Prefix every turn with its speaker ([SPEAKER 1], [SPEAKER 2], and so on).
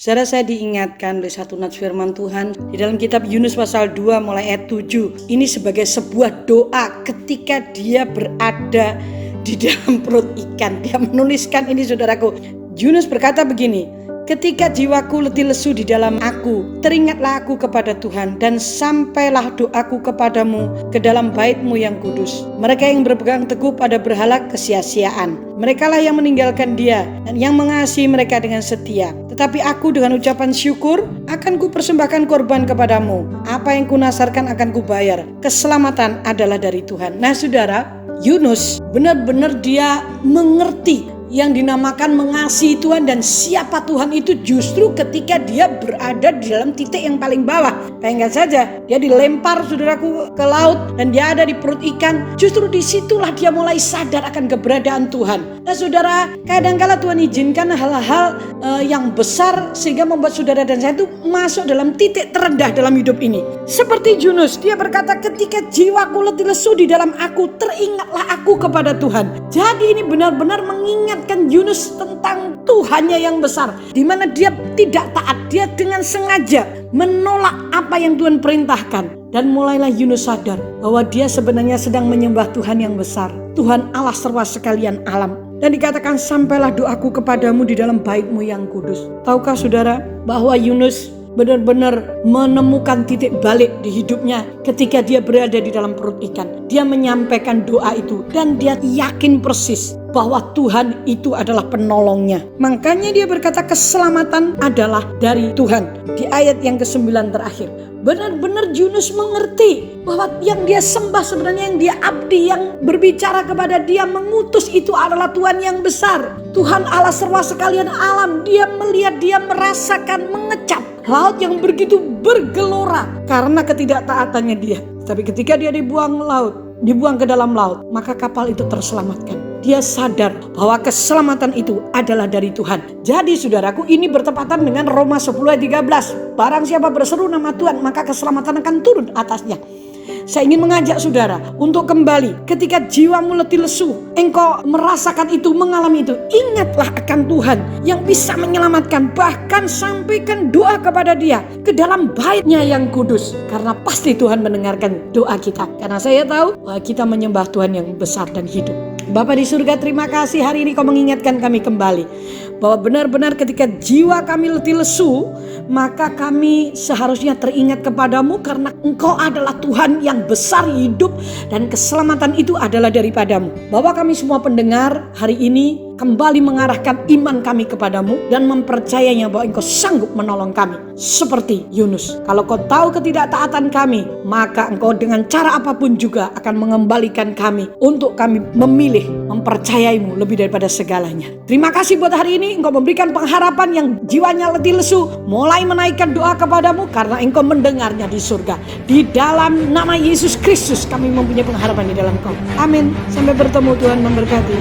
[SPEAKER 1] Saudara, saya diingatkan oleh satu nats firman Tuhan di dalam kitab Yunus pasal 2 mulai ayat 7. Ini sebagai sebuah doa ketika dia berada di dalam perut ikan. Dia menuliskan ini, saudaraku. Yunus berkata begini, ketika jiwaku letih lesu di dalam aku, teringatlah aku kepada Tuhan, dan sampailah doaku kepadamu ke dalam bait-Mu yang kudus. Mereka yang berpegang teguh pada berhala kesia-siaan, merekalah yang meninggalkan Dia dan yang mengasihi mereka dengan setia. Tetapi aku dengan ucapan syukur akan kupersembahkan korban kepadamu. Apa yang kunasarkan akan kubayar. Keselamatan adalah dari Tuhan. Nah, saudara, Yunus benar-benar dia mengerti yang dinamakan mengasihi Tuhan dan siapa Tuhan itu justru ketika dia berada di dalam titik yang paling bawah. Bayangkan saja, dia dilempar, saudaraku, ke laut dan dia ada di perut ikan. Justru disitulah dia mulai sadar akan keberadaan Tuhan. Nah, saudara, kadangkala Tuhan izinkan hal-hal yang besar sehingga membuat saudara dan saya itu masuk dalam titik terendah dalam hidup ini. Seperti Yunus, dia berkata, ketika jiwaku letih lesu di dalam aku, teringatlah aku kepada Tuhan. Jadi ini benar-benar mengingatkan Yunus tentang Tuhannya yang besar, di mana dia tidak taat, dia dengan sengaja menolak apa yang Tuhan perintahkan. Dan mulailah Yunus sadar bahwa dia sebenarnya sedang menyembah Tuhan yang besar, Tuhan Allah serba sekalian alam. Dan dikatakan, sampailah doaku kepadamu di dalam bait-Mu yang kudus. Tahukah saudara bahwa Yunus benar-benar menemukan titik balik di hidupnya ketika dia berada di dalam perut ikan. Dia menyampaikan doa itu dan dia yakin persis bahwa Tuhan itu adalah penolongnya. Makanya dia berkata keselamatan adalah dari Tuhan. Di ayat yang ke-9 terakhir, benar-benar Yunus mengerti bahwa yang dia sembah sebenarnya, yang dia abdi, yang berbicara kepada dia, mengutus itu adalah Tuhan yang besar, Tuhan Allah serba sekalian alam. Dia melihat, dia merasakan, mengecap laut yang begitu bergelora karena ketidaktaatannya dia. Tapi ketika dia dibuang ke dalam laut, maka kapal itu terselamatkan. Dia sadar bahwa keselamatan itu adalah dari Tuhan. Jadi saudaraku, ini bertepatan dengan Roma 10 ayat 13. Barang siapa berseru nama Tuhan, maka keselamatan akan turun atasnya. Saya ingin mengajak saudara untuk kembali ketika jiwamu letih lesu, engkau merasakan itu, mengalami itu, ingatlah akan Tuhan yang bisa menyelamatkan. Bahkan sampaikan doa kepada Dia ke dalam bait-Nya yang kudus, karena pasti Tuhan mendengarkan doa kita. Karena saya tahu bahwa kita menyembah Tuhan yang besar dan hidup. Bapa di surga, terima kasih hari ini Kau mengingatkan kami kembali bahwa benar-benar ketika jiwa kami letih lesu, maka kami seharusnya teringat kepadamu karena Engkau adalah Tuhan yang besar, hidup, dan keselamatan itu adalah daripadamu. Bahwa kami semua pendengar hari ini kembali mengarahkan iman kami kepadamu dan mempercayainya bahwa Engkau sanggup menolong kami. Seperti Yunus, kalau Kau tahu ketidaktaatan kami, maka Engkau dengan cara apapun juga akan mengembalikan kami untuk kami memilih mempercayaimu lebih daripada segalanya. Terima kasih buat hari ini Engkau memberikan pengharapan yang jiwanya letih lesu mulai menaikkan doa kepadamu karena Engkau mendengarnya di surga. Di dalam nama Yesus Kristus kami mempunyai pengharapan di dalam Kau. Amin. Sampai bertemu, Tuhan memberkati.